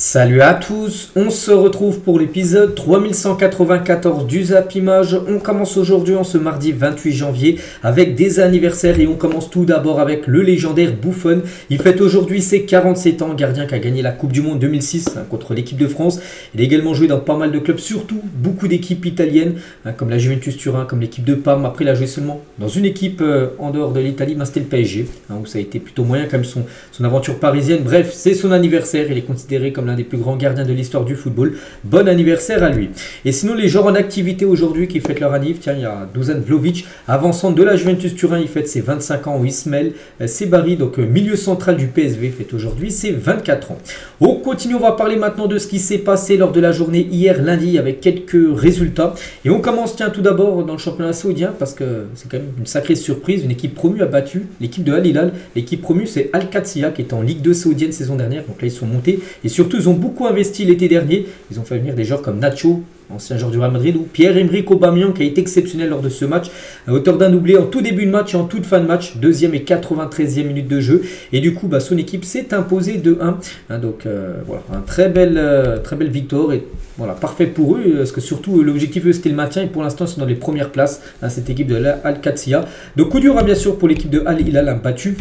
Salut à tous, on se retrouve pour l'épisode 3194 du Zap Image. On commence aujourd'hui en ce mardi 28 janvier avec des anniversaires et on commence tout d'abord avec le légendaire Buffon. Il fête aujourd'hui ses 47 ans, gardien qui a gagné la Coupe du Monde 2006 contre l'équipe de France. Il a également joué dans pas mal de clubs, surtout beaucoup d'équipes italiennes comme la Juventus Turin, comme l'équipe de Parme. Après il a joué seulement dans une équipe en dehors de l'Italie, c'était le PSG, où ça a été plutôt moyen comme son aventure parisienne. Bref, c'est son anniversaire, il est considéré comme l'un des plus grands gardiens de l'histoire du football. Bon anniversaire à lui. Et sinon, les joueurs en activité aujourd'hui qui fêtent leur anniv, tiens, il y a Dusan Vlahovic, avant-centre de la Juventus Turin, il fête ses 25 ans. Ismaël Sebari, donc milieu central du PSV, fête aujourd'hui ses 24 ans. On continue, on va parler maintenant de ce qui s'est passé lors de la journée hier lundi avec quelques résultats. Et on commence, tiens, tout d'abord dans le championnat saoudien parce que c'est quand même une sacrée surprise. Une équipe promue a battu l'équipe de Al Hilal. L'équipe promue, c'est Al Qadsiya qui est en Ligue 2 saoudienne saison dernière. Donc là, ils sont montés et surtout, ils ont beaucoup investi l'été dernier. Ils ont fait venir des joueurs comme Nacho, ancien joueur du Real Madrid, ou Pierre-Emerick Aubameyang qui a été exceptionnel lors de ce match, à hauteur d'un doublé en tout début de match et en toute fin de match, deuxième et 93e minute de jeu. Et du coup, son équipe s'est imposée 2-1. Donc voilà, une très belle victoire. Et voilà, parfait pour eux, parce que surtout l'objectif c'était le maintien et pour l'instant ils sont dans les premières places, cette équipe de Al Qadsiya. Donc coup dur bien sûr pour l'équipe de Al Hilal battu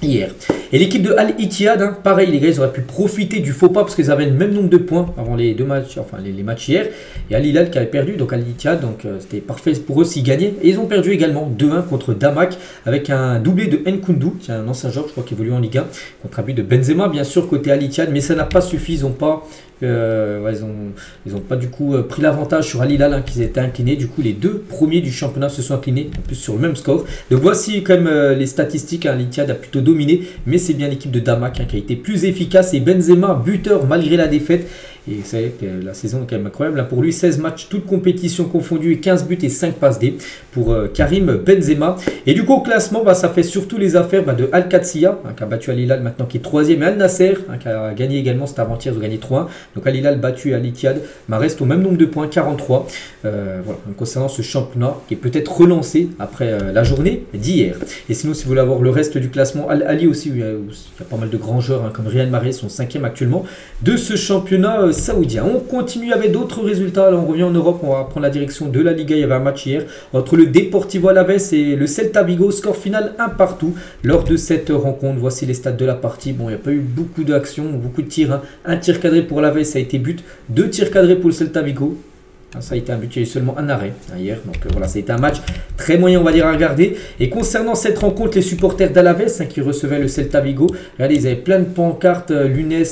hier. Et l'équipe de Al Ittihad, pareil les gars, ils auraient pu profiter du faux pas parce qu'ils avaient le même nombre de points avant les deux matchs, enfin les matchs hier. Et Al Hilal qui avait perdu, donc Al Ittihad, donc c'était parfait pour eux s'ils gagnaient. Et ils ont perdu également 2-1 contre Damak avec un doublé de Nkoundou, qui est un ancien joueur, je crois qui évolue en Ligue 1, contre un but de Benzema bien sûr côté Al Ittihad, mais ça n'a pas suffi, ils n'ont pas ils ont pas du coup pris l'avantage sur Al Hilal qui étaient inclinés. Du coup les deux premiers du championnat se sont inclinés en plus sur le même score. Donc voici quand même les statistiques. Al Ittihad a plutôt dominé, mais c'est bien l'équipe de Damak qui a été plus efficace et Benzema buteur malgré la défaite. Et c'est la saison est quand même incroyable. Là, pour lui, 16 matchs, toutes compétitions confondues, et 15 buts et 5 passes D pour Karim Benzema. Et du coup, au classement, ça fait surtout les affaires de Al Qadsiya, qui a battu Al Hilal maintenant, qui est 3e, et Al Nasser, qui a gagné également cet avant-hier, ils ont gagné 3-1. Donc Al Hilal battu Al Ittihad, reste au même nombre de points, 43. Voilà, donc, concernant ce championnat qui est peut-être relancé après la journée d'hier. Et sinon, si vous voulez avoir le reste du classement, Al Ali aussi, il y a pas mal de grands joueurs, comme Riyad Mahrez, son 5e actuellement, de ce championnat saoudien. On continue avec d'autres résultats. Là, on revient en Europe, on va prendre la direction de la Liga. Il y avait un match hier entre le Deportivo Alavés et le Celta Vigo. Score final 1-1 lors de cette rencontre. Voici les stats de la partie. Bon, il n'y a pas eu beaucoup d'actions, beaucoup de tirs. Un tir cadré pour Alavés, ça a été but. 2 tirs cadrés pour le Celta Vigo. Ça a été un but, il y a eu seulement un arrêt hier. Donc voilà, ça a été un match très moyen, on va dire, à regarder. Et concernant cette rencontre, les supporters d'Alavés qui recevaient le Celta Vigo, regardez, ils avaient plein de pancartes. Lunes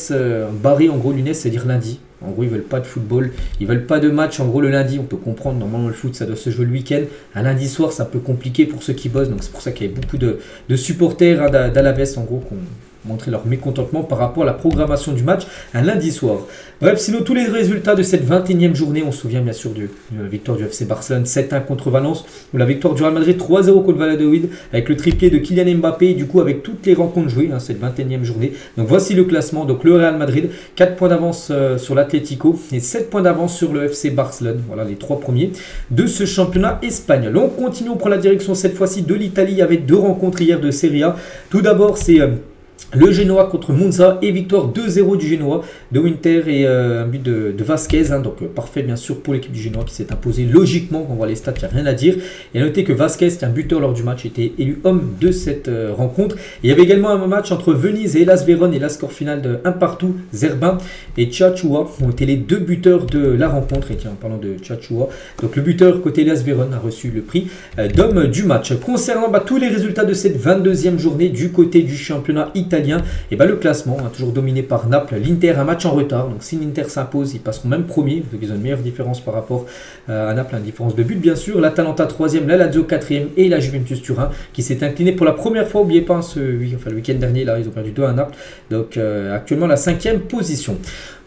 barré, en gros, Lunes, c'est-à-dire lundi. En gros, ils veulent pas de football, ils veulent pas de match. En gros, le lundi, on peut comprendre. Normalement, le foot, ça doit se jouer le week-end. Un lundi soir, c'est un peu compliqué pour ceux qui bossent. Donc, c'est pour ça qu'il y avait beaucoup de supporters d'Alavés, en gros, qui ont montré leur mécontentement par rapport à la programmation du match un lundi soir. Bref, sinon, tous les résultats de cette 21e journée, on se souvient bien sûr de la victoire du FC Barcelone 7-1 contre Valence, ou la victoire du Real Madrid 3-0 contre Valladolid, avec le triplé de Kylian Mbappé, et du coup, avec toutes les rencontres jouées, cette 21e journée. Donc, voici le classement. Donc, le Real Madrid, 4 points d'avance sur l'Atlético et 7 points d'avance sur le FC Barcelone. Voilà les 3 premiers de ce championnat espagnol. On continue, on prend la direction cette fois-ci de l'Italie avec 2 rencontres hier de Serie A. Tout d'abord, c'est le Genoa contre Monza et victoire 2-0 du Genoa de Winter et un but de Vasquez. Donc parfait bien sûr pour l'équipe du Genoa qui s'est imposée logiquement. On voit les stats, il n'y a rien à dire. Et à noter que Vasquez, qui est un buteur lors du match, était élu homme de cette rencontre. Et il y avait également un match entre Venise et Hellas Vérone et la score finale de 1-1. Zerbin et Tchatchoua ont été les 2 buteurs de la rencontre. Et tiens, en parlant de Tchatchoua, donc le buteur côté Hellas Vérone a reçu le prix d'homme du match. Concernant tous les résultats de cette 22e journée du côté du championnat italien, et le classement toujours dominé par Naples. L'Inter, un match en retard, donc si l'Inter s'impose, ils passeront même premier, donc ils ont une meilleure différence par rapport à Naples, une différence de but bien sûr. L'Atalanta 3e, la Lazio 4e et la Juventus Turin qui s'est incliné pour la première fois. N'oubliez pas le week-end dernier, là ils ont perdu 2 à Naples, donc actuellement la 5e position.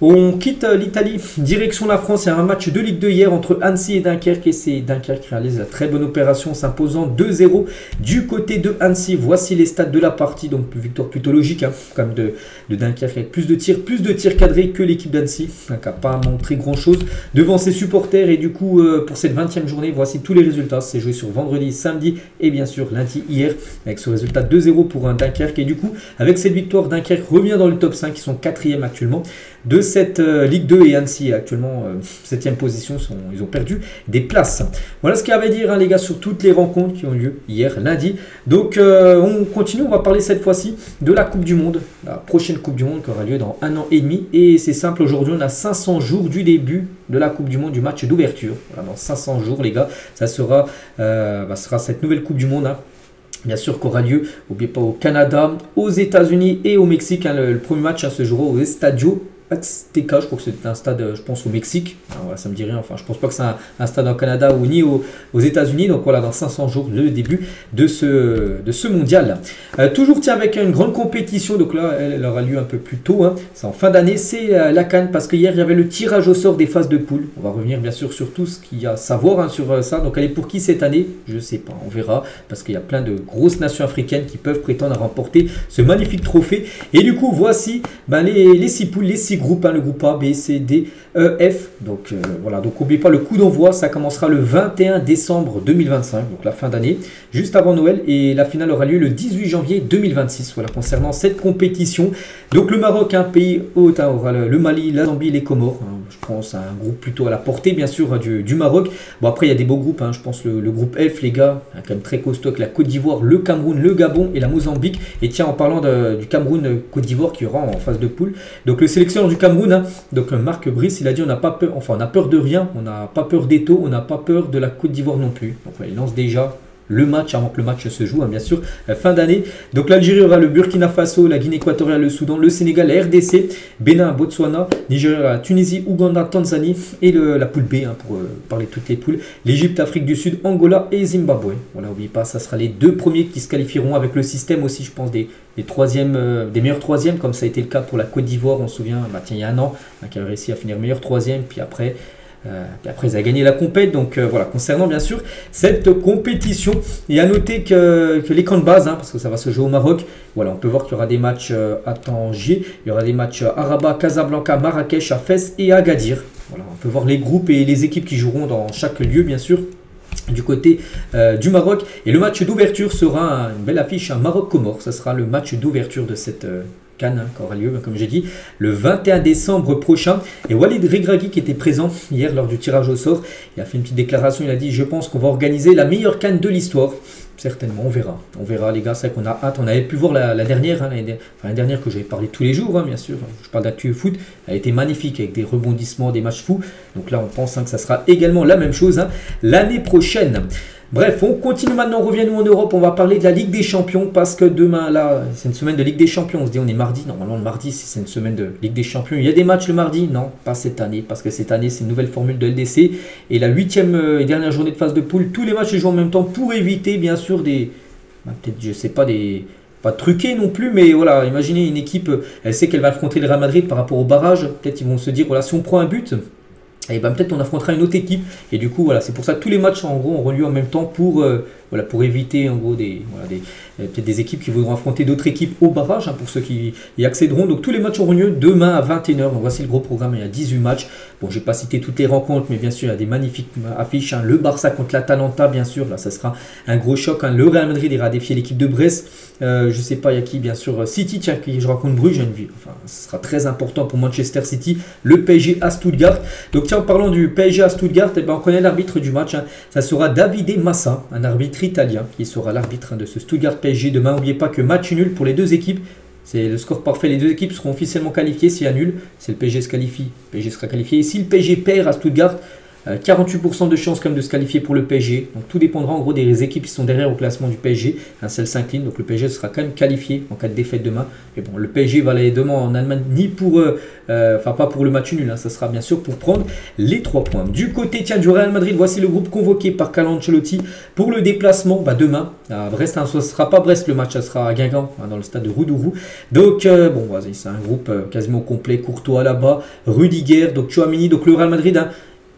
On quitte l'Italie, direction la France. Il y a un match de Ligue 2 hier entre Annecy et Dunkerque, et c'est Dunkerque qui réalise la très bonne opération, s'imposant 2-0 du côté de Annecy. Voici les stats de la partie, donc victoire plutôt logique. logique hein, comme de Dunkerque, avec plus de tirs cadrés que l'équipe d'Annecy, qui n'a pas montré grand chose devant ses supporters. Et du coup, pour cette 20e journée, voici tous les résultats. C'est joué sur vendredi, samedi et bien sûr lundi hier, avec ce résultat 2-0 pour un Dunkerque. Et du coup, avec cette victoire, Dunkerque revient dans le top 5, ils sont 4e actuellement de cette Ligue 2, et Annecy actuellement 7e position, ils ont perdu des places. Voilà ce qu'il y avait à dire hein, les gars sur toutes les rencontres qui ont lieu hier lundi. Donc on continue, on va parler cette fois-ci de la Coupe du Monde, la prochaine Coupe du Monde qui aura lieu dans 1 an et demi. Et c'est simple, aujourd'hui on a 500 jours du début de la Coupe du Monde, du match d'ouverture. Voilà, dans 500 jours les gars, ça sera cette nouvelle Coupe du Monde hein. Bien sûr qu'aura lieu, n'oubliez pas, au Canada, aux États-Unis et au Mexique. Hein, le premier match se jouera au Estadio Azteca, je crois que c'est un stade, je pense, au Mexique. Alors, voilà, ça me dit rien, enfin, je pense pas que c'est un stade au Canada ou ni aux États-Unis. Donc voilà, dans 500 jours, le début de ce mondial. Toujours, tiens, avec une grande compétition, donc là, elle aura lieu un peu plus tôt. Hein, c'est en fin d'année, c'est la CAN, parce qu'hier, il y avait le tirage au sort des phases de poule. On va revenir, bien sûr, sur tout ce qu'il y a à savoir hein, sur ça. Donc, elle est pour qui cette année? Je sais pas, on verra, parce qu'il y a plein de grosses nations africaines qui peuvent prétendre à remporter ce magnifique trophée. Et du coup, voici les 6 poules, les 6 groupes, hein, le groupe A, B, C, D, E, F. Donc voilà, donc n'oubliez pas le coup d'envoi, ça commencera le 21 décembre 2025, donc la fin d'année, juste avant Noël, et la finale aura lieu le 18 janvier 2026. Voilà, concernant cette compétition. Donc le Maroc, un pays hôte, hein, aura le Mali, la Zambie, les Comores. Hein, je pense un groupe plutôt à la portée, bien sûr, hein, du Maroc. Bon, après, il y a des beaux groupes, hein, je pense le groupe F, les gars, hein, quand même très costaud, avec la Côte d'Ivoire, le Cameroun, le Gabon et la Mozambique. Et tiens, en parlant du Cameroun, Côte d'Ivoire qui aura en phase de poule. Donc le sélectionneur du Cameroun, hein, donc Marc Brice, il a dit on n'a pas peur, enfin on a peur de rien, on n'a pas peur d'Eto, on n'a pas peur de la Côte d'Ivoire non plus. Donc ouais, il lance déjà le match avant que le match se joue, hein, bien sûr, fin d'année. Donc l'Algérie aura le Burkina Faso, la Guinée équatoriale, le Soudan, le Sénégal, la RDC, Bénin, Botswana, Nigeria, la Tunisie, Ouganda, Tanzanie et la poule B, hein, pour parler de toutes les poules, l'Égypte, Afrique du Sud, Angola et Zimbabwe. Voilà, n'oubliez pas, ça sera les 2 premiers qui se qualifieront avec le système aussi, je pense, des meilleurs troisièmes, comme ça a été le cas pour la Côte d'Ivoire, on se souvient, tiens, il y a un an, hein, qui avait réussi à finir meilleur troisième, puis après ils ont gagné la compète. Donc voilà, concernant bien sûr cette compétition, et à noter que les camps de base, hein, parce que ça va se jouer au Maroc, voilà, on peut voir qu'il y aura des matchs à Tanger, il y aura des matchs à Rabat, Casablanca, Marrakech, à Fès et à Agadir. Voilà, on peut voir les groupes et les équipes qui joueront dans chaque lieu, bien sûr, du côté du Maroc. Et le match d'ouverture sera une belle affiche, un Maroc-Comores. Ça sera le match d'ouverture de cette CAN, hein, qui aura lieu, comme j'ai dit, le 21 décembre prochain. Et Walid Regragui, qui était présent hier lors du tirage au sort, il a fait une petite déclaration. Il a dit: je pense qu'on va organiser la meilleure CAN de l'histoire. Certainement, on verra les gars, c'est vrai qu'on a hâte. On avait pu voir la dernière, hein, l'année dernière, que j'avais parlé tous les jours, hein, bien sûr, je parle d'actu foot, elle a été magnifique avec des rebondissements, des matchs fous. Donc là on pense, hein, que ça sera également la même chose, hein, l'année prochaine. Bref, on continue maintenant, on revient nous en Europe, on va parler de la Ligue des Champions, parce que demain, là, c'est une semaine de Ligue des Champions. On se dit on est mardi, normalement le mardi c'est une semaine de Ligue des Champions. Il y a des matchs le mardi? Non, pas cette année, parce que cette année c'est une nouvelle formule de LDC. Et la 8e et dernière journée de phase de poule, tous les matchs se jouent en même temps pour éviter bien sûr peut-être, je sais pas, pas truqués non plus, mais voilà, imaginez une équipe, elle sait qu'elle va affronter le Real Madrid par rapport au barrage, peut-être ils vont se dire, voilà, si on prend un but, et ben peut-être on affrontera une autre équipe. Et du coup voilà, c'est pour ça que tous les matchs en gros ont lieu en même temps pour éviter en gros peut-être des équipes qui voudront affronter d'autres équipes au barrage, hein, pour ceux qui y accéderont. Donc tous les matchs auront lieu demain à 21h. Donc voici le gros programme, il y a 18 matchs. Bon, je vais pas citer toutes les rencontres, mais bien sûr il y a des magnifiques affiches, hein. Le Barça contre l'Atalanta, bien sûr, là ça sera un gros choc, hein. Le Real Madrid ira défier l'équipe de Brest. Je sais pas, il y a qui, bien sûr City, tiens, qui je raconte Bruges, enfin ce sera très important pour Manchester City. Le PSG à Stuttgart. Donc tiens, en parlant du PSG à Stuttgart, eh ben, on connaît l'arbitre du match, hein. Ça sera Davide Massa, un arbitre italien, qui sera l'arbitre, hein, de ce Stuttgart PSG demain. N'oubliez pas que match nul pour les deux équipes. C'est le score parfait. Les deux équipes seront officiellement qualifiées. S'il y a nul, c'est le PSG se qualifie. Le PSG sera qualifié. Et si le PSG perd à Stuttgart, 48% de chance quand même de se qualifier pour le PSG. Donc tout dépendra en gros des équipes qui sont derrière au classement du PSG. Celle s'incline, donc le PSG sera quand même qualifié en cas de défaite demain. Mais bon, le PSG va aller demain en Allemagne ni pour, enfin pas pour le match nul, hein, ça sera bien sûr pour prendre les 3 points. Du côté du Real Madrid, voici le groupe convoqué par Carlo Ancelotti pour le déplacement demain à Brest. Hein, ce ne sera pas Brest le match, ça sera à Guingamp, hein, dans le stade de Roudourou. Donc bon, c'est un groupe quasiment complet. Courtois là-bas, Rudiger, donc Tchouaméni, donc le Real Madrid, hein,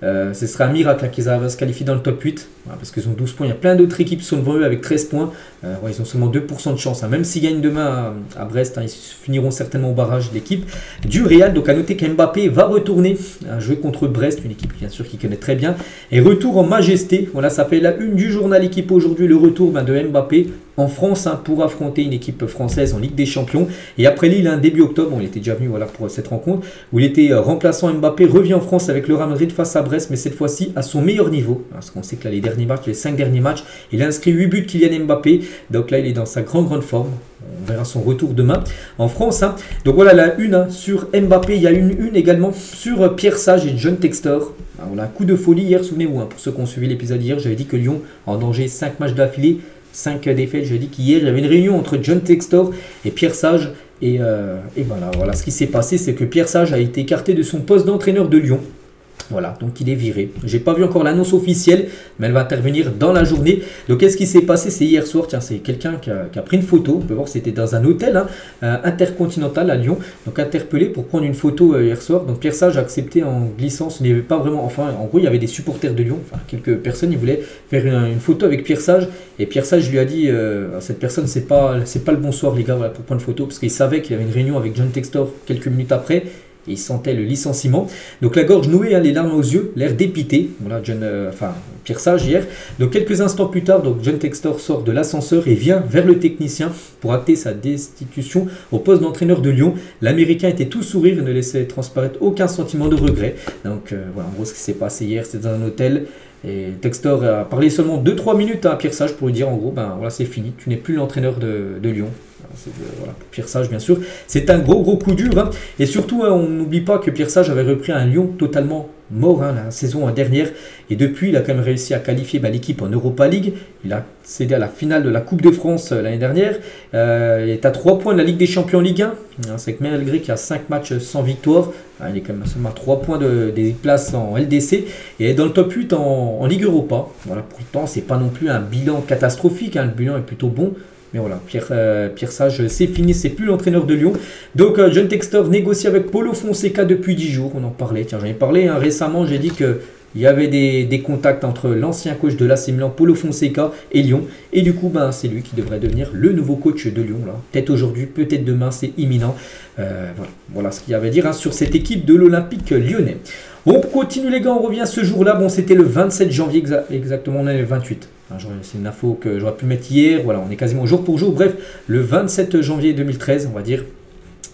Ce serait un miracle hein, qu'ils arrivent à se qualifier dans le top 8. Voilà, parce qu'ils ont 12 points. Il y a plein d'autres équipes qui sont devant eux avec 13 points. Ouais, ils ont seulement 2% de chance. Hein. Même s'ils gagnent demain à Brest, hein, ils finiront certainement au barrage de l'équipe du Real. Donc à noter qu'Mbappé va retourner jouer contre Brest, une équipe bien sûr qu'il connaît très bien. Et retour en majesté. Voilà, ça fait la une du journal Équipe aujourd'hui. Le retour de Mbappé en France hein, pour affronter une équipe française en Ligue des Champions. Et après Lille, un début octobre, bon, il était déjà venu voilà, pour cette rencontre, où il était remplaçant. Mbappé revient en France avec le Real Madrid face à Brest, mais cette fois-ci à son meilleur niveau. Parce qu'on sait que là, les derniers matchs, les 5 derniers matchs, il a inscrit 8 buts Kylian Mbappé. Donc là, il est dans sa grande forme. On verra son retour demain en France. Hein. Donc voilà la une hein, sur Mbappé. Il y a une également sur Pierre Sage et John Textor. Alors, on a un coup de folie hier, souvenez-vous, hein, pour ceux qui ont suivi l'épisode hier, j'avais dit que Lyon en danger 5 matchs d'affilée. 5 défaites, je dis qu'hier il y avait une réunion entre John Textor et Pierre Sage et voilà ce qui s'est passé, c'est que Pierre Sage a été écarté de son poste d'entraîneur de Lyon. Voilà, donc il est viré. J'ai pas vu encore l'annonce officielle, mais elle va intervenir dans la journée. Donc qu'est-ce qui s'est passé? C'est hier soir, tiens, c'est quelqu'un qui a pris une photo. On peut voir que c'était dans un hôtel hein, intercontinental à Lyon. Donc interpellé pour prendre une photo hier soir. Donc Pierre Sage a accepté en glissant. Ce n'est pas vraiment, enfin en gros il y avait des supporters de Lyon, enfin quelques personnes, ils voulaient faire une photo avec Pierre Sage. Et Pierre Sage lui a dit à cette personne, c'est pas le bonsoir les gars, voilà, pour prendre une photo, parce qu'il savait qu'il y avait une réunion avec John Textor quelques minutes après. Et il sentait le licenciement. Donc la gorge nouée, hein, les larmes aux yeux, l'air dépité. Voilà, Pierre Sage hier. Donc quelques instants plus tard, donc John Textor sort de l'ascenseur et vient vers le technicien pour acter sa destitution au poste d'entraîneur de Lyon. L'Américain était tout sourire et ne laissait transparaître aucun sentiment de regret. Donc voilà, en gros ce qui s'est passé hier, c'était dans un hôtel. Et Textor a parlé seulement 2-3 minutes à Pierre Sage pour lui dire en gros, ben voilà, c'est fini, tu n'es plus l'entraîneur de Lyon. Voilà, pour Pierre Sage bien sûr, c'est un gros coup dur hein. Et surtout hein, on n'oublie pas que Pierre Sage avait repris un Lyon totalement mort hein, la saison dernière, et depuis il a quand même réussi à qualifier l'équipe en Europa League. Il a cédé à la finale de la Coupe de France l'année dernière, il est à 3 points de la Ligue des Champions Ligue 1 hein, c'est que malgré qu'il y a 5 matchs sans victoire, il est quand même seulement à 3 points des places en LDC et est dans le top 8 en Ligue Europa. Voilà, pourtant c'est pas non plus un bilan catastrophique hein, le bilan est plutôt bon. Mais voilà, Pierre Sage, c'est fini, c'est plus l'entraîneur de Lyon. Donc John Textor négocie avec Paulo Fonseca depuis 10 jours, on en parlait. Tiens, j'en ai parlé hein, récemment, j'ai dit qu'il y avait des contacts entre l'ancien coach de l'AC Milan, Paulo Fonseca, et Lyon. Et du coup, ben, c'est lui qui devrait devenir le nouveau coach de Lyon. Peut-être aujourd'hui, peut-être demain, c'est imminent. Voilà ce qu'il y avait à dire hein, sur cette équipe de l'Olympique lyonnais. On continue les gars, on revient ce jour-là. Bon, c'était le 27 janvier exactement, on est le 28. C'est une info que j'aurais pu mettre hier. Voilà, on est quasiment jour pour jour. Bref, le 27 janvier 2013, on va dire.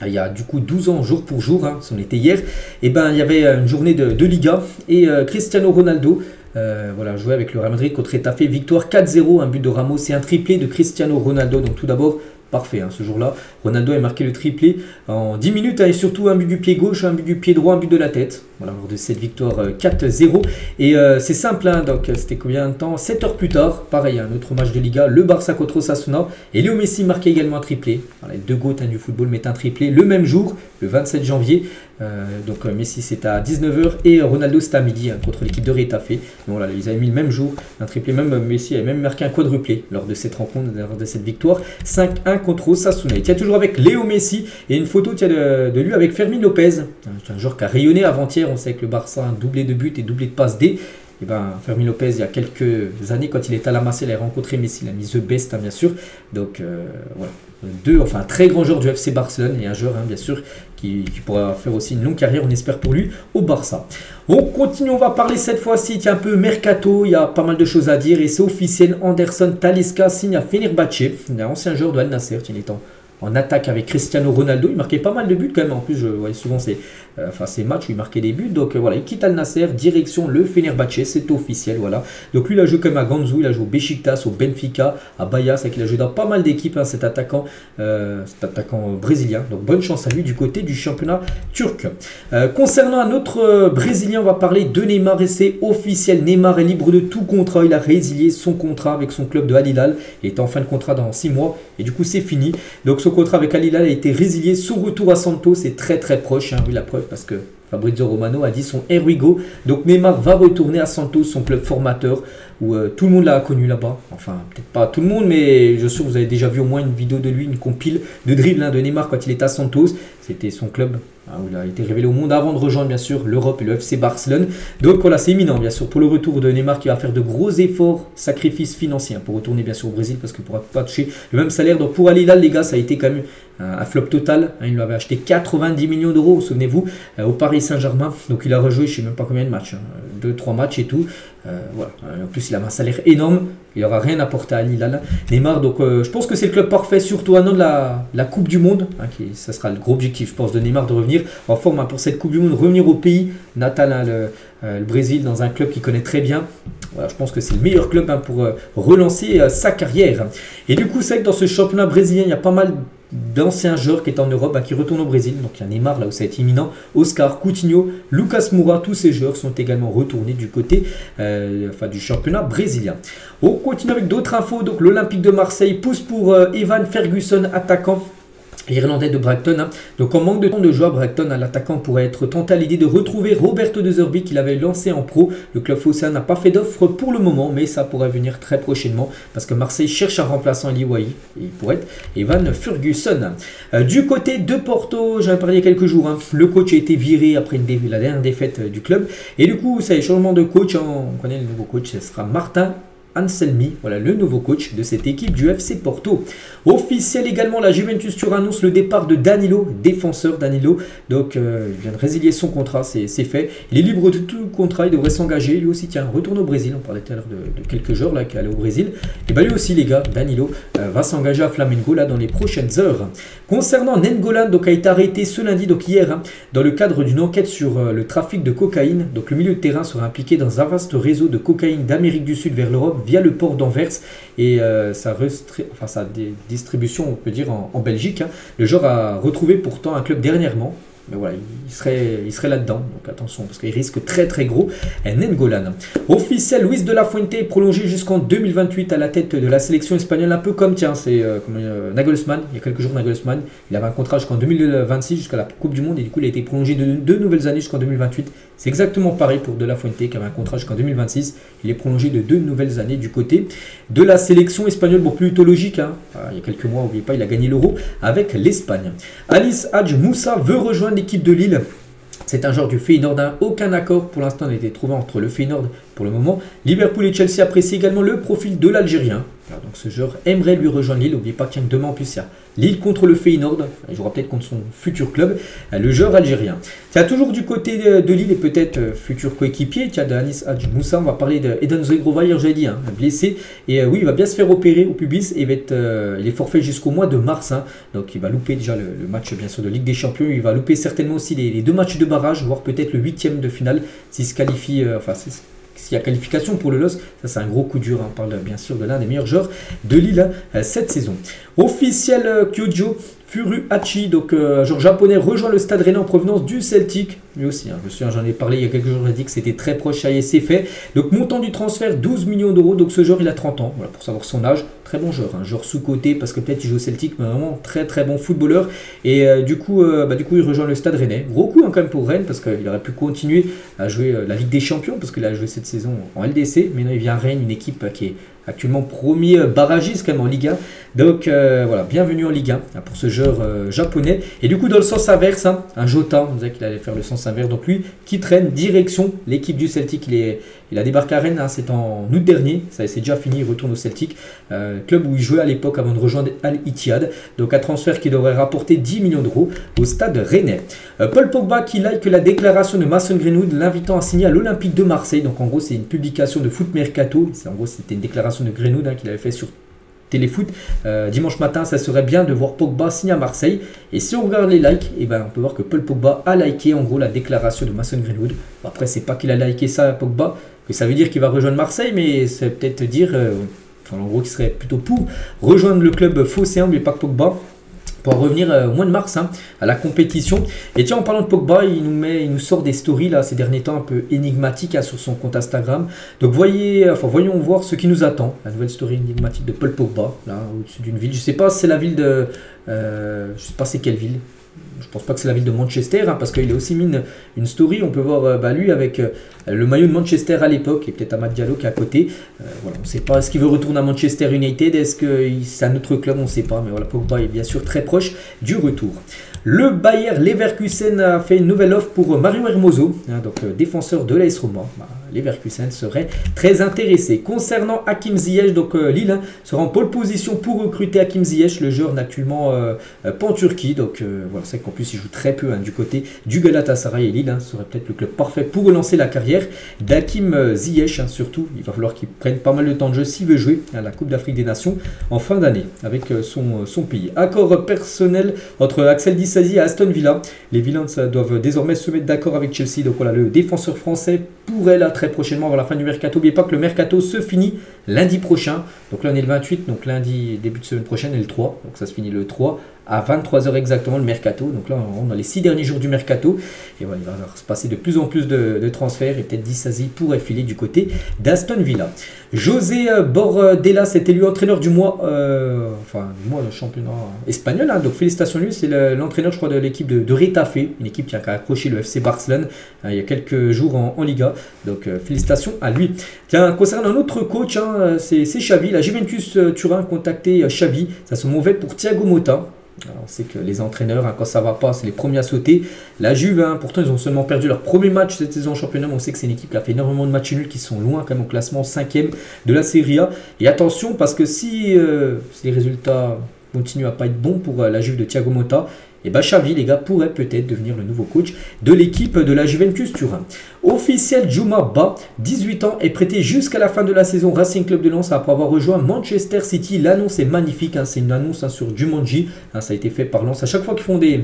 Il y a du coup 12 ans jour pour jour, hein, on était hier. Et ben il y avait une journée de Liga et Cristiano Ronaldo voilà, jouait avec le Real Madrid contre Getafe. Victoire 4-0, un but de Ramos et un triplé de Cristiano Ronaldo. Donc tout d'abord, parfait hein, ce jour-là. Ronaldo a marqué le triplé en 10 minutes hein, et surtout un but du pied gauche, un but du pied droit, un but de la tête. Voilà, lors de cette victoire 4-0. Et c'est simple, hein, donc c'était combien de temps? 7 heures plus tard, pareil, un autre match de Liga, le Barça contre Osasuna. Et Léo Messi marquait également un triplé. Voilà, les deux goats hein, du football mettent un triplé le même jour, le 27 janvier. Donc Messi c'était à 19 h et Ronaldo c'était à midi hein, contre l'équipe de Getafe. Voilà, ils avaient mis le même jour un triplé, même Messi avait même marqué un quadruplé lors de cette rencontre, lors de cette victoire 5-1 contre Osasuna. Il tient toujours avec Léo Messi et une photo de lui avec Fermín López, un joueur qui a rayonné avant-hier. On sait que le Barça a un doublé de buts et doublé de passes D. Et ben, Fermín López, il y a quelques années, quand il était à la Massée, il a rencontré Messi, il a mis The Best, hein, bien sûr. Donc, voilà. Un très grand joueur du FC Barcelone et un joueur, hein, bien sûr, qui pourra faire aussi une longue carrière, on espère pour lui, au Barça. On continue, on va parler cette fois-ci, un peu mercato, il y a pas mal de choses à dire et c'est officiel. Anderson Talisca signe à Fenerbahçe, un ancien joueur de Al Nassr, il est en attaque avec Cristiano Ronaldo. Il marquait pas mal de buts quand même. En plus, je voyais souvent ces matchs où il marquait des buts. Donc voilà, il quitte Al Nassr, direction le Fenerbahçe, c'est officiel. Voilà. Donc lui, il a joué quand même à Ganzu, il a joué au Beşiktaş, au Benfica, à Bahia. C'est qu'il a joué dans pas mal d'équipes, hein, cet attaquant brésilien. Donc bonne chance à lui du côté du championnat turc. Concernant un autre Brésilien, on va parler de Neymar et c'est officiel. Neymar est libre de tout contrat. Il a résilié son contrat avec son club de Al Hilal. Il est en fin de contrat dans 6 mois et du coup, c'est fini. Donc son contrat avec Al Hilal a été résilié. Son retour à Santos est très proche. Hein, oui, la preuve parce que Fabrizio Romano a dit son Here we go. Donc Neymar va retourner à Santos, son club formateur, où tout le monde l'a connu là-bas. Enfin, peut-être pas tout le monde, mais je suis sûr que vous avez déjà vu au moins une vidéo de lui, une compile de dribble hein, de Neymar quand il était à Santos. C'était son club où il a été révélé au monde avant de rejoindre bien sûr l'Europe et le FC Barcelone. Donc voilà, c'est imminent bien sûr pour le retour de Neymar qui va faire de gros efforts, sacrifices financiers pour retourner bien sûr au Brésil parce qu'il ne pourra pas toucher le même salaire. Donc pour aller là les gars, ça a été quand même un flop total. Il l'avait acheté 90 millions d'euros, souvenez-vous, au Paris Saint-Germain. Donc il a rejoué je ne sais même pas combien de matchs, 2-3 matchs et tout. Voilà. En plus il a un salaire énorme, il n'aura rien apporté à Al-Hilal. Neymar, donc je pense que c'est le club parfait, surtout un an de la Coupe du Monde, ça sera le gros objectif je pense de Neymar, de revenir en forme pour cette Coupe du Monde, revenir au pays natal, le Brésil, dans un club qu'il connaît très bien. Voilà, je pense que c'est le meilleur club pour relancer sa carrière. Et du coup c'est vrai que dans ce championnat brésilien il y a pas mal d'anciens joueurs qui étaient en Europe qui retournent au Brésil. Donc il y a Neymar là où ça va être imminent, Oscar, Coutinho, Lucas Moura, tous ces joueurs sont également retournés du côté du championnat brésilien. On continue avec d'autres infos. Donc l'Olympique de Marseille pousse pour Evan Ferguson, attaquant irlandais de Brighton. Donc en manque de temps de joueur, Brighton, l'attaquant pourrait être tenté à l'idée de retrouver Roberto De Zerbi qu'il avait lancé en pro. Le club phocéen n'a pas fait d'offre pour le moment, mais ça pourrait venir très prochainement parce que Marseille cherche un remplaçant à l'Iwaï. Il pourrait être Evan Ferguson. Du côté de Porto, j'en ai parlé il y a quelques jours, le coach a été viré après la dernière défaite du club. Et du coup, ça y est, changement de coach. On connaît le nouveau coach, ce sera Martin Anselmi, voilà le nouveau coach de cette équipe du FC Porto. Officiel également, la Juventus Turin annonce le départ de Danilo, défenseur Danilo. Donc il vient de résilier son contrat, c'est fait. Il est libre de tout contrat, il devrait s'engager. Lui aussi, tiens, retourne au Brésil. On parlait tout à l'heure de quelques joueurs là qui allaient au Brésil. Et bien lui aussi les gars, Danilo va s'engager à Flamengo là dans les prochaines heures. Concernant Nainggolan, donc a été arrêté ce lundi, donc hier, dans le cadre d'une enquête sur le trafic de cocaïne. Donc le milieu de terrain sera impliqué dans un vaste réseau de cocaïne d'Amérique du Sud vers l'Europe via le port d'Anvers et sa distribution, on peut dire, en Belgique. Le joueur a retrouvé pourtant un club dernièrement. Mais voilà, il serait là-dedans, donc attention, parce qu'il risque très très gros. Nainggolan. Officiel, Luis de la Fuente est prolongé jusqu'en 2028 à la tête de la sélection espagnole, un peu comme, tiens, c'est Nagelsmann, il y a quelques jours Nagelsmann, il avait un contrat jusqu'en 2026, jusqu'à la Coupe du Monde, et du coup il a été prolongé de 2 nouvelles années jusqu'en 2028. C'est exactement pareil pour de la Fuente, qui avait un contrat jusqu'en 2026, il est prolongé de 2 nouvelles années du côté de la sélection espagnole. Bon, plutôt logique, il y a quelques mois, n'oubliez pas, il a gagné l'Euro avec l'Espagne. Alice Hadj Moussa veut rejoindre l'équipe de Lille. C'est un joueur du Feyenoord, aucun accord pour l'instant n'a été trouvé entre le Feyenoord pour le moment. Liverpool et Chelsea apprécient également le profil de l'Algérien. Donc ce joueur aimerait lui rejoindre Lille. N'oubliez pas qu'il y a demain en plus il y a Lille contre le Feyenoord. Il jouera peut-être contre son futur club, le joueur algérien. Il y a toujours du côté de Lille et peut-être futur coéquipier. Il y a de Anis Hadj Moussa. On va parler d'Eden Zegrova, hier j'avais dit, blessé. Et oui, il va bien se faire opérer au pubis et il est forfait jusqu'au mois de mars. Donc il va louper déjà le match bien sûr de Ligue des Champions. Il va louper certainement aussi les 2 matchs de barrage, voire peut-être le 8e de finale s'il se qualifie. S'il y a qualification pour le LOS, ça c'est un gros coup dur. On parle bien sûr de l'un des meilleurs joueurs de Lille cette saison. Officiel, Kyojo Furuhachi, donc joueur japonais, rejoint le Stade Rennais en provenance du Celtic. Lui aussi, je me souviens, j'en ai parlé il y a quelques jours, j'ai dit que c'était très proche, ça y est, c'est fait. Donc montant du transfert, 12 millions d'euros. Donc ce joueur, il a 30 ans, voilà, pour savoir son âge. Très bon joueur, un joueur sous-coté parce que peut-être il joue au Celtic, mais vraiment très très bon footballeur. Et du coup, il rejoint le Stade Rennais. Gros coup quand même pour Rennes parce qu'il aurait pu continuer à jouer la Ligue des Champions parce qu'il a joué cette saison en LDC. Mais non, il vient à Rennes, une équipe qui est actuellement premier barragiste quand même en Ligue 1. Donc voilà, bienvenue en Ligue 1 pour ce joueur japonais. Et du coup dans le sens inverse, un Jota, on disait qu'il allait faire le sens inverse. Donc lui qui traîne direction l'équipe du Celtic. Il a débarqué à Rennes, c'est en août dernier, ça c'est déjà fini, il retourne au Celtic, club où il jouait à l'époque avant de rejoindre Al-Ittihad. Donc un transfert qui devrait rapporter 10 millions d'euros au Stade Rennais. Paul Pogba qui like la déclaration de Mason Greenwood l'invitant à signer à l'Olympique de Marseille. Donc en gros c'est une publication de Foot Mercato, en gros c'était une déclaration de Greenwood qu'il avait fait sur Téléfoot. Dimanche matin, ça serait bien de voir Pogba signer à Marseille. Et si on regarde les likes, on peut voir que Paul Pogba a liké en gros la déclaration de Mason Greenwood. Après, c'est pas qu'il a liké ça à Pogba, que ça veut dire qu'il va rejoindre Marseille, mais c'est peut-être dire, en gros, qu'il serait plutôt pour rejoindre le club phocéen, mais pas que Pogba. Pour revenir au mois de mars à la compétition. Et tiens, en parlant de Pogba, il nous sort des stories là ces derniers temps un peu énigmatiques sur son compte Instagram. Donc voyons voir ce qui nous attend. La nouvelle story énigmatique de Paul Pogba, là au-dessus d'une ville. Je sais pas si c'est la ville de... je sais pas c'est quelle ville. Je pense pas que c'est la ville de Manchester, parce qu'il a aussi mis une story. On peut voir lui avec le maillot de Manchester à l'époque et peut-être Amad Diallo qui est à côté. Voilà, on ne sait pas, est-ce qu'il veut retourner à Manchester United, est-ce que c'est un autre club, on ne sait pas. Mais voilà, Pogba est bien sûr très proche du retour. Le Bayer Leverkusen a fait une nouvelle offre pour Mario Hermoso, donc défenseur de l'AS Roma. Leverkusen serait très intéressé. Concernant Hakim Ziyech, donc Lille sera en pole position pour recruter Hakim Ziyech. Le joueur n'est actuellement pas en Turquie, donc voilà, c'est qu'en plus il joue très peu du côté du Galatasaray, et Lille serait peut-être le club parfait pour relancer la carrière d'Hakim Ziyech. Surtout, il va falloir qu'il prenne pas mal de temps de jeu s'il veut jouer à la Coupe d'Afrique des Nations en fin d'année avec son pays. Accord personnel entre Axel Disasi et Aston Villa. Les Villains doivent désormais se mettre d'accord avec Chelsea. Donc voilà, le défenseur français pourrait là très prochainement avant la fin du mercato. N'oubliez pas que le mercato se finit lundi prochain. Donc là on est le 28, donc lundi début de semaine prochaine est le 3. Donc ça se finit le 3 à 23 h exactement le mercato. Donc là on a les 6 derniers jours du mercato. Et voilà, il va se passer de plus en plus de transferts. Et peut-être Disasi pourrait filer du côté d'Aston Villa. José Bordelas est élu entraîneur du mois, du mois de championnat espagnol. Donc félicitations à lui, c'est l'entraîneur je crois de l'équipe de Retafe, une équipe qui a accroché le FC Barcelone il y a quelques jours en Liga. Donc félicitations à lui. Tiens, concernant un autre coach, c'est Xavi. La Juventus Turin a contacté Xavi. Ça se mauvais pour Thiago Motta. Alors, on sait que les entraîneurs, quand ça va pas, c'est les premiers à sauter. La Juve, pourtant, ils ont seulement perdu leur premier match cette saison en championnat. Mais on sait que c'est une équipe qui a fait énormément de matchs nuls, qui sont loin quand même au classement 5e de la Serie A. Et attention, parce que si les résultats continuent à pas être bons pour la Juve de Thiago Motta, et Xavi, les gars, pourrait peut-être devenir le nouveau coach de l'équipe de la Juventus Turin. Officiel, Djouma Ba, 18 ans, est prêté jusqu'à la fin de la saison Racing Club de Lens après avoir rejoint Manchester City. L'annonce est magnifique, c'est une annonce sur Jumanji, ça a été fait par Lens. À chaque fois qu'ils font des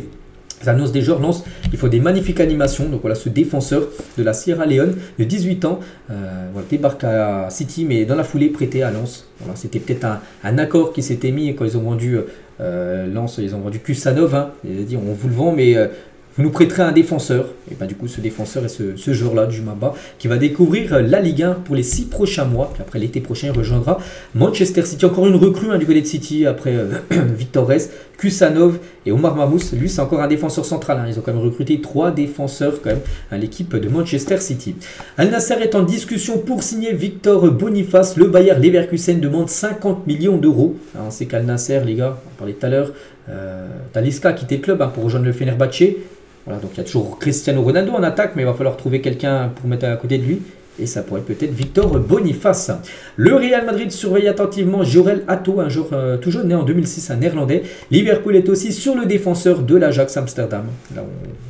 annonces des joueurs, Lens, il faut des magnifiques animations. Donc voilà, ce défenseur de la Sierra Leone de 18 ans débarque à City, mais dans la foulée prêté à Lens. Voilà, c'était peut-être un accord qui s'était mis quand ils ont vendu Lens, ils ont vendu Kusanov. Ils ont dit on vous le vend, mais vous nous prêterez un défenseur. Et du coup, ce défenseur est ce joueur-là, Djouma Ba, qui va découvrir la Ligue 1 pour les 6 prochains mois. Puis après l'été prochain, il rejoindra Manchester City. Encore une recrue du côté de City après Victor Rez, Kusanov et Omar Mamous. Lui, c'est encore un défenseur central. Ils ont quand même recruté 3 défenseurs quand même à l'équipe de Manchester City. Al Nasser est en discussion pour signer Victor Boniface. Le Bayer Leverkusen demande 50 millions d'euros. On sait qu'Al Nasser, les gars, on parlait tout à l'heure, Talisca a quitté le club pour rejoindre le Fenerbahçe. Voilà, donc il y a toujours Cristiano Ronaldo en attaque, mais il va falloir trouver quelqu'un pour mettre à côté de lui. Et ça pourrait peut-être Victor Boniface. Le Real Madrid surveille attentivement Jorel Atto, un joueur tout jeune né en 2006, un néerlandais. Liverpool est aussi sur le défenseur de l'Ajax Amsterdam. Là,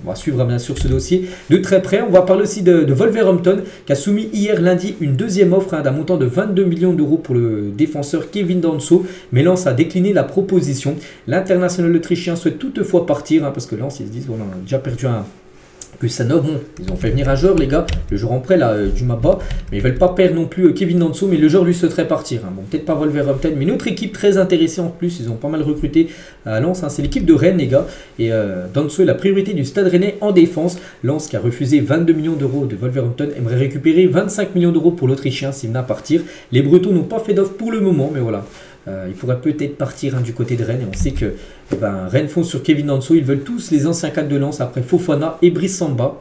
on va suivre bien sûr ce dossier de très près. On va parler aussi de Wolverhampton qui a soumis hier lundi une deuxième offre d'un montant de 22 millions d'euros pour le défenseur Kevin Danso. Mais Lens a décliné la proposition. L'international autrichien souhaite toutefois partir parce que Lens ils se disent voilà, on a déjà perdu un Kusanov, bon, ils ont fait venir un joueur, les gars, le joueur en prêt, là, Djouma Ba, mais ils veulent pas perdre non plus Kevin Danso, mais le joueur lui souhaiterait partir. Bon, peut-être pas Wolverhampton, mais une autre équipe très intéressée en plus, ils ont pas mal recruté à Lens, c'est l'équipe de Rennes, les gars, et Danso est la priorité du Stade Rennais en défense. Lens, qui a refusé 22 millions d'euros de Wolverhampton, aimerait récupérer 25 millions d'euros pour l'Autrichien s'il venait à partir. Les Bretons n'ont pas fait d'offre pour le moment, mais voilà. Il pourrait peut-être partir du côté de Rennes. Et on sait que Rennes fonce sur Kevin Danso. Ils veulent tous les anciens cadres de Lens après Fofana et Brice Samba.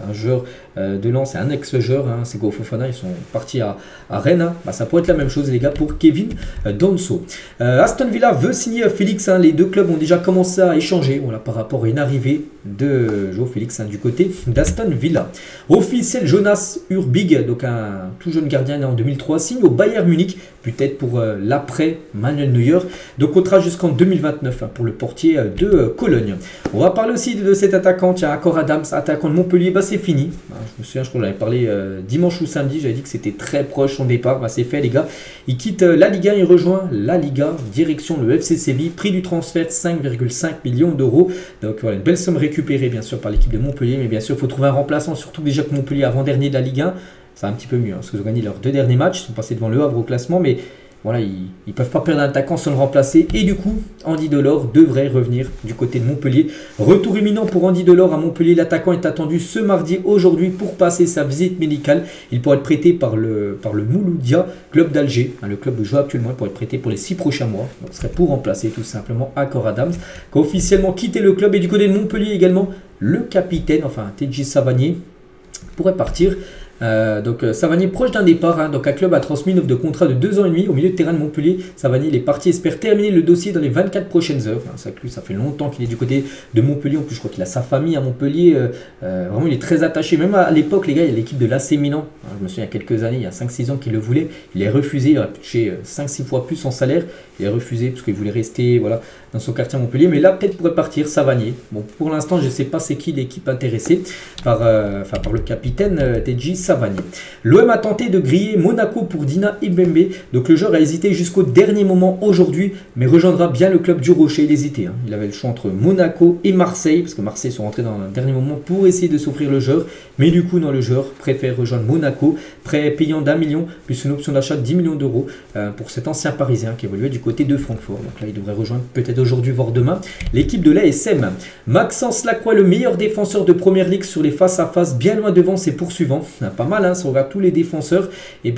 Un joueur de Lens et un ex-joueur, c'est Go Fofana, ils sont partis à Rennes. Ça pourrait être la même chose les gars pour Kevin Danso. Aston Villa veut signer Félix. Les deux clubs ont déjà commencé à échanger par rapport à une arrivée de Joe Félix du côté d'Aston Villa. Officiel, Jonas Urbig, donc un tout jeune gardien né en 2003, signe au Bayern Munich, peut-être pour l'après Manuel Neuer. Donc contrat jusqu'en 2029 pour le portier de Cologne. On va parler aussi de cet attaquant, Akor Adams, attaquant de Montpellier. C'est fini. Je me souviens, je crois que j'avais parlé dimanche ou samedi, j'avais dit que c'était très proche son départ. C'est fait les gars. Il quitte la Liga, il rejoint la Liga, direction le FC Séville. Prix du transfert 5,5 millions d'euros. Donc voilà, une belle somme récupérée bien sûr par l'équipe de Montpellier. Mais bien sûr, il faut trouver un remplaçant, surtout déjà que Montpellier avant-dernier de la Ligue 1. C'est un petit peu mieux, parce qu'ils ont gagné leurs 2 derniers matchs. Ils sont passés devant le Havre au classement, mais voilà, ils ne peuvent pas perdre un attaquant sans le remplacer. Et du coup, Andy Delors devrait revenir du côté de Montpellier. Retour imminent pour Andy Delors à Montpellier. L'attaquant est attendu ce mardi aujourd'hui pour passer sa visite médicale. Il pourrait être prêté par le Mouloudia, club d'Alger. Le club où joue actuellement, il pourrait être prêté pour les 6 prochains mois. Donc ce serait pour remplacer tout simplement Akor Adams, qui a officiellement quitté le club. Et du côté de Montpellier également, le capitaine, TJ Savanier, pourrait partir Donc Savanier proche d'un départ, hein. Donc un club a transmis une offre de contrat de 2 ans et demi au milieu de terrain de Montpellier. Savanier, il est parti, espère terminer le dossier dans les 24 prochaines heures. Hein. Ça fait longtemps qu'il est du côté de Montpellier. En plus, je crois qu'il a sa famille à Montpellier. Vraiment, il est très attaché. Même à l'époque, les gars, il y a l'équipe de l'AC Milan. Hein, je me souviens, il y a quelques années, il y a 5-6 ans qu'il le voulait. Il est refusé. Il aurait touché 5-6 fois plus son salaire. Il a refusé parce qu'il voulait rester voilà, dans son quartier à Montpellier. Mais là, peut-être pourrait partir Savanier. Bon, pour l'instant, je ne sais pas c'est qui l'équipe intéressée par le capitaine Tedji Savanier. L'OM a tenté de griller Monaco pour Dina Ibembe. Donc le joueur a hésité jusqu'au dernier moment aujourd'hui, mais rejoindra bien le club du Rocher. Il hésitait. Hein. Il avait le choix entre Monaco et Marseille, parce que Marseille sont rentrés dans le dernier moment pour essayer de s'offrir le joueur. Mais du coup, le joueur préfère rejoindre Monaco, prêt payant d'1 million, plus une option d'achat de 10 millions d'euros pour cet ancien Parisien qui évoluait du côté de Francfort. Donc là, il devrait rejoindre peut-être aujourd'hui, voire demain, l'équipe de l'ASM. Maxence Lacroix, le meilleur défenseur de Première Ligue sur les face-à-face, bien loin devant ses poursuivants. Pas mal, hein, si on regarde tous les défenseurs, et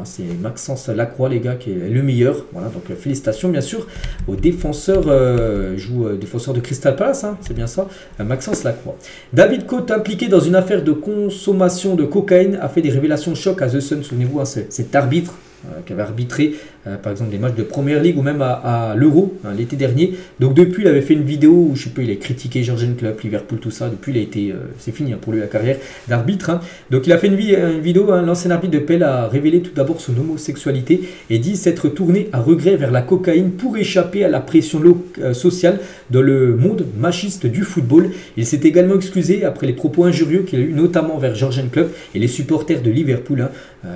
c'est Maxence Lacroix, les gars, qui est le meilleur. Voilà, donc félicitations bien sûr aux défenseurs, défenseur de Crystal Palace, hein, c'est bien ça, Maxence Lacroix. David Cote, impliqué dans une affaire de consommation de cocaïne, a fait des révélations choc à The Sun. Souvenez-vous, hein, cet arbitre qui avait arbitré par exemple des matchs de Première Ligue ou même à l'Euro l'été dernier. Donc depuis, il avait fait une vidéo où je sais pas, il a critiqué Jürgen Klopp, Liverpool, tout ça. Depuis, il a été, c'est fini pour lui la carrière d'arbitre. Hein. Donc il a fait une vidéo. Hein, l'ancien arbitre de Pelle a révélé tout d'abord son homosexualité et dit s'être tourné à regret vers la cocaïne pour échapper à la pression sociale dans le monde machiste du football. Il s'est également excusé après les propos injurieux qu'il a eu notamment vers Jürgen Klopp et les supporters de Liverpool. Hein.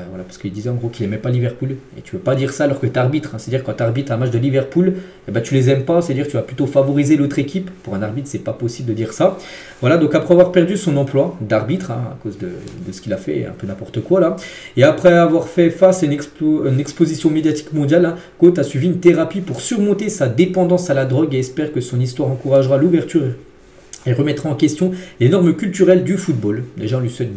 Voilà, parce qu'il disait en gros qu'il n'aimait pas Liverpool. Et tu ne veux pas dire ça alors que tu arbitres. Hein. C'est-à-dire quand tu arbitres un match de Liverpool, tu les aimes pas. C'est-à-dire que tu vas plutôt favoriser l'autre équipe. Pour un arbitre, c'est pas possible de dire ça. Voilà, donc après avoir perdu son emploi d'arbitre, à cause de ce qu'il a fait, un peu n'importe quoi là, et après avoir fait face à une exposition médiatique mondiale, Cote a suivi une thérapie pour surmonter sa dépendance à la drogue et espère que son histoire encouragera l'ouverture et remettra en question les normes culturelles du football. Déjà, on lui souhaite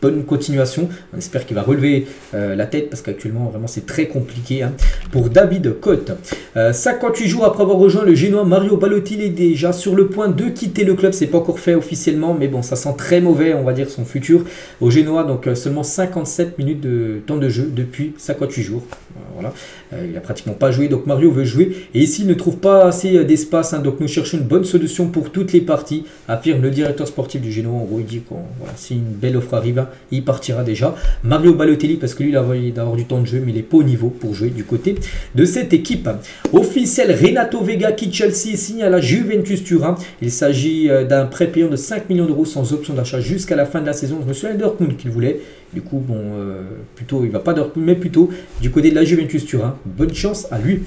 bonne continuation, on espère qu'il va relever la tête parce qu'actuellement vraiment c'est très compliqué pour David Cote. 58 jours après avoir rejoint le Génois, Mario Balotelli est déjà sur le point de quitter le club. C'est pas encore fait officiellement, mais bon, ça sent très mauvais, on va dire, son futur au Génois. Donc seulement 57 minutes de temps de jeu depuis 58 jours. Voilà. Il n'a pratiquement pas joué, donc Mario veut jouer. Et ici, il ne trouve pas assez d'espace, donc nous cherchons une bonne solution pour toutes les parties, affirme le directeur sportif du Génois. En gros, il dit que voilà, si une belle offre arrive, il partira déjà. Mario Balotelli, parce que lui, il a envie d'avoir du temps de jeu, mais il n'est pas au niveau pour jouer du côté de cette équipe. Officiel, Renato Vega quitte Chelsea et signe à la Juventus Turin. Il s'agit d'un prêt payant de 5 millions d'euros sans option d'achat jusqu'à la fin de la saison. Je me souviens de Dortmund qu'il voulait. Du coup, bon, plutôt, il va pas Dortmund, mais plutôt du côté de la Juventus Turin. Bonne chance à lui.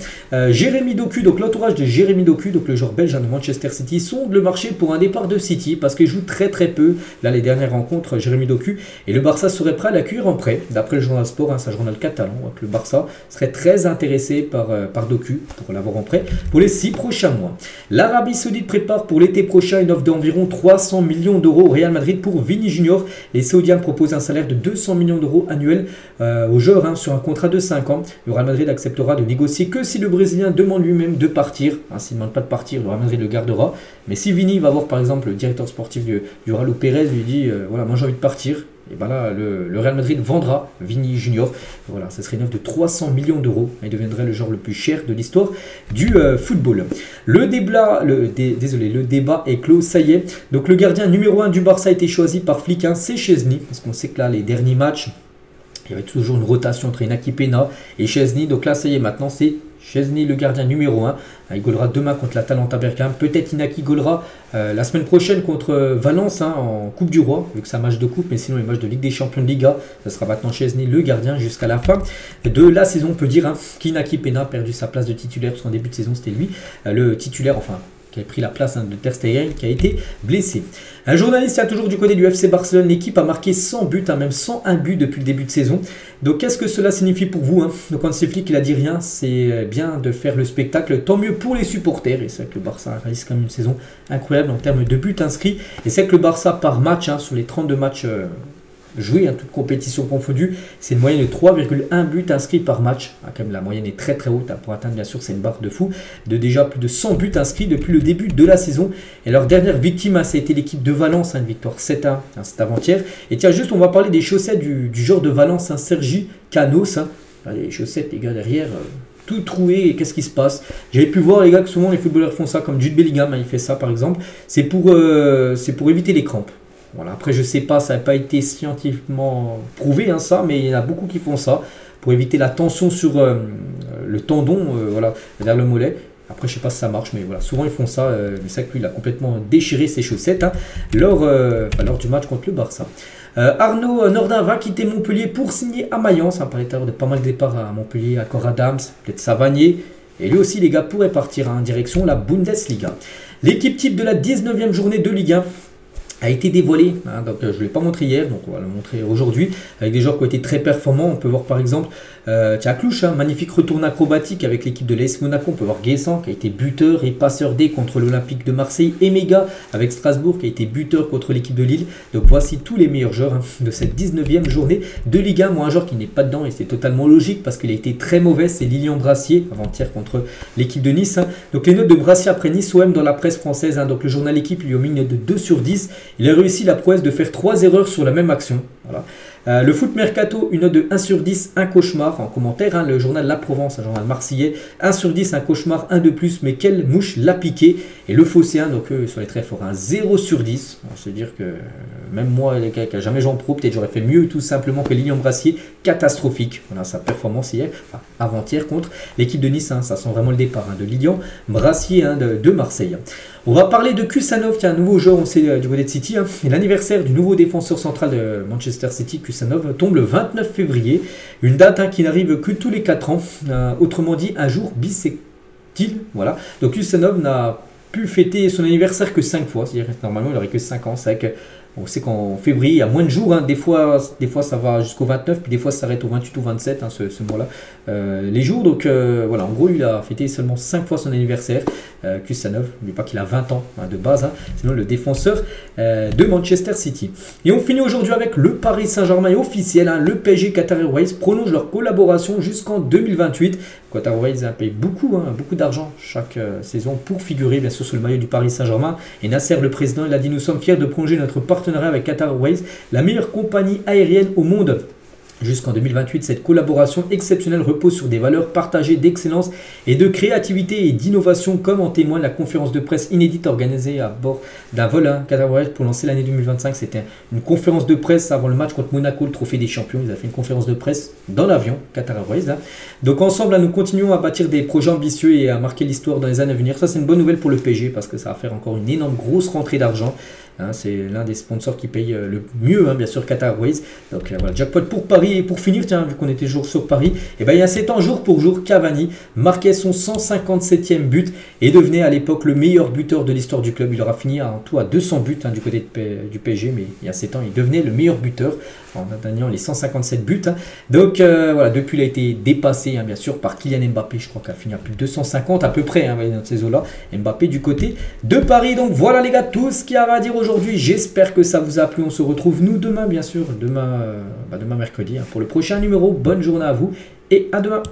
Jérémy Doku, donc l'entourage de Jérémy Doku, donc le joueur belge de Manchester City, sonde le marché pour un départ de City parce qu'il joue très très peu. Là, les dernières rencontres, Jérémy Doku, et le Barça serait prêt à l'accueillir en prêt. D'après le journal Sport, c'est un journal catalan, que le Barça serait très intéressé par Doku pour l'avoir en prêt pour les 6 prochains mois. L'Arabie Saoudite prépare pour l'été prochain une offre d'environ 300 millions d'euros au Real Madrid pour Vini Junior. Les Saoudiens proposent un salaire de 200 millions d'euros annuels au joueur sur un contrat de 5 ans. Le Real Madrid acceptera de négocier que si le Brésilien demande lui-même de partir. S'il ne demande pas de partir, le Real Madrid le gardera. Mais si Vini va voir par exemple le directeur sportif du Real, Pérez, lui dit voilà, moi j'ai envie de partir. Et bien là, le Real Madrid vendra Vini Junior. Voilà, ce serait une offre de 300 millions d'euros. Il deviendrait le joueur le plus cher de l'histoire du football. Le débat est clos, ça y est. Donc le gardien numéro 1 du Barça a été choisi par Flick, c'est Szczęsny. Parce qu'on sait que là, les derniers matchs, il y avait toujours une rotation entre Inaki Peña et Szczęsny. Donc là, ça y est, maintenant c'est Szczęsny, le gardien numéro 1. Il gaulera demain contre l'Atalanta Bergame. Peut-être Inaki gaulera la semaine prochaine contre Valence en Coupe du Roi, vu que c'est un match de coupe. Mais sinon, les matchs de Ligue des Champions de Liga, ce sera maintenant Szczęsny, le gardien, jusqu'à la fin de la saison. On peut dire qu'Inaki Peña a perdu sa place de titulaire, parce qu'en début de saison, c'était lui le titulaire, enfin, qui a pris la place de Ter Stegen, qui a été blessé. Un journaliste est toujours du côté du FC Barcelone. L'équipe a marqué 100 buts, même 101 buts depuis le début de saison. Donc qu'est-ce que cela signifie pour vous Donc Hansi Flick, il a dit rien, c'est bien de faire le spectacle, tant mieux pour les supporters. Et c'est vrai que le Barça réalise quand même une saison incroyable en termes de buts inscrits. Et c'est que le Barça par match, sur les 32 matchs joué, hein, toute compétition confondue. C'est une moyenne de 3,1 buts inscrits par match. Ah, quand même, la moyenne est très très haute, hein, pour atteindre bien sûr, c'est une barre de fou, de déjà plus de 100 buts inscrits depuis le début de la saison. Et leur dernière victime, hein, ça a été l'équipe de Valence, hein, une victoire 7-1, hein, c'est avant-hier. Et tiens, juste, on va parler des chaussettes du joueur de Valence, hein, Sergi Canos. Hein. Les chaussettes, les gars, derrière, tout troué, et qu'est-ce qui se passe? J'avais pu voir, les gars, que souvent les footballeurs font ça, comme Jude Bellingham, hein, il fait ça par exemple. C'est pour éviter les crampes. Voilà. Après, je sais pas, ça n'a pas été scientifiquement prouvé, hein, ça, mais il y en a beaucoup qui font ça pour éviter la tension sur le tendon, voilà, derrière le mollet. Après, je sais pas si ça marche, mais voilà, souvent ils font ça. Mais c'est vrai que lui, il a complètement déchiré ses chaussettes, hein, lors du match contre le Barça. Arnaud Nordin va quitter Montpellier pour signer à Mayence. On parlait tout à l'heure de pas mal de départs à Montpellier, à Cor Adams, peut-être Savanier. Et lui aussi, les gars, pourrait partir en direction la Bundesliga. L'équipe type de la 19e journée de Ligue 1 a été dévoilé, hein, donc je ne l'ai pas montré hier, donc on va le montrer aujourd'hui, avec des joueurs qui ont été très performants. On peut voir par exemple Tchaklouche, hein, magnifique retour acrobatique avec l'équipe de l'AS Monaco. On peut voir Guessant qui a été buteur et passeur D contre l'Olympique de Marseille, et Méga avec Strasbourg qui a été buteur contre l'équipe de Lille. Donc voici tous les meilleurs joueurs, hein, de cette 19e journée de Ligue 1. Moi, un joueur qui n'est pas dedans, et c'est totalement logique parce qu'il a été très mauvais, c'est Lilian Brassier, avant-hier contre l'équipe de Nice. Hein. Donc les notes de Brassier après Nice OM dans la presse française, hein, donc le journal Équipe lui a mis une note de 2 sur 10. Il a réussi la prouesse de faire 3 erreurs sur la même action. Voilà. Le foot mercato, une note de 1 sur 10, un cauchemar. En commentaire, hein, le journal La Provence, un journal marseillais, 1 sur 10, un cauchemar, 1 de plus, mais quelle mouche l'a piqué. Et le Phocéen, donc eux, ils sont les très forts, un 0 sur 10. C'est-à-dire que même moi, les gars qui n'ont jamais joué en pro, peut-être j'aurais fait mieux tout simplement que Lilian Brassier. Catastrophique. Voilà sa performance hier, enfin avant-hier contre l'équipe de Nice. Hein, ça sent vraiment le départ, hein, de Lilian Brassier, hein, de Marseille. On va parler de Kusanov, qui est un nouveau joueur, on sait, du côté de City. Hein. Et l'anniversaire du nouveau défenseur central de Manchester City, Kusanov, tombe le 29 février. Une date, hein, qui n'arrive que tous les 4 ans. Autrement dit, un jour bissextile. Voilà. Donc Kusanov n'a pu fêter son anniversaire que 5 fois. C'est-à-dire que normalement, il n'aurait que 5 ans. C'est vrai que on sait qu'en février, il y a moins de jours. Hein. Des fois, ça va jusqu'au 29, puis des fois, ça s'arrête au 28 ou 27, hein, ce mois-là. Les jours, donc voilà, en gros, il a fêté seulement 5 fois son anniversaire. Kusanov, n'oubliez pas qu'il a 20 ans, hein, de base, hein, sinon le défenseur de Manchester City. Et on finit aujourd'hui avec le Paris Saint-Germain officiel, hein, le PSG Qatar Airways prolonge leur collaboration jusqu'en 2028. Qatar Airways, hein, paye beaucoup, hein, beaucoup d'argent chaque saison pour figurer bien sûr sous le maillot du Paris Saint-Germain. Et Nasser, le président, il a dit: nous sommes fiers de prolonger notre partenariat avec Qatar Airways, la meilleure compagnie aérienne au monde. Jusqu'en 2028, cette collaboration exceptionnelle repose sur des valeurs partagées d'excellence et de créativité et d'innovation, comme en témoigne la conférence de presse inédite organisée à bord d'un vol, hein, Qatar Airways pour lancer l'année 2025. C'était une conférence de presse avant le match contre Monaco, le trophée des champions. Ils ont fait une conférence de presse dans l'avion, Qatar Airways. Hein. Donc ensemble, là, nous continuons à bâtir des projets ambitieux et à marquer l'histoire dans les années à venir. Ça, c'est une bonne nouvelle pour le PSG parce que ça va faire encore une énorme grosse rentrée d'argent. Hein, c'est l'un des sponsors qui paye le mieux, hein, bien sûr, Qatar Airways. Donc voilà, jackpot pour Paris. Et pour finir, tiens, vu qu'on était toujours sur Paris, et ben, il y a 7 ans, jour pour jour, Cavani marquait son 157e but et devenait à l'époque le meilleur buteur de l'histoire du club. Il aura fini en tout à 200 buts, hein, du côté du PSG, mais il y a 7 ans, il devenait le meilleur buteur en atteignant les 157 buts. Hein. Donc voilà, depuis il a été dépassé, hein, bien sûr, par Kylian Mbappé. Je crois qu'il a fini à plus de 250 à peu près, hein, dans ces eaux-là. Mbappé du côté de Paris. Donc voilà les gars, tout ce qu'il y a à dire aujourd'hui. J'espère que ça vous a plu. On se retrouve nous demain, bien sûr, demain mercredi, hein, pour le prochain numéro. Bonne journée à vous et à demain.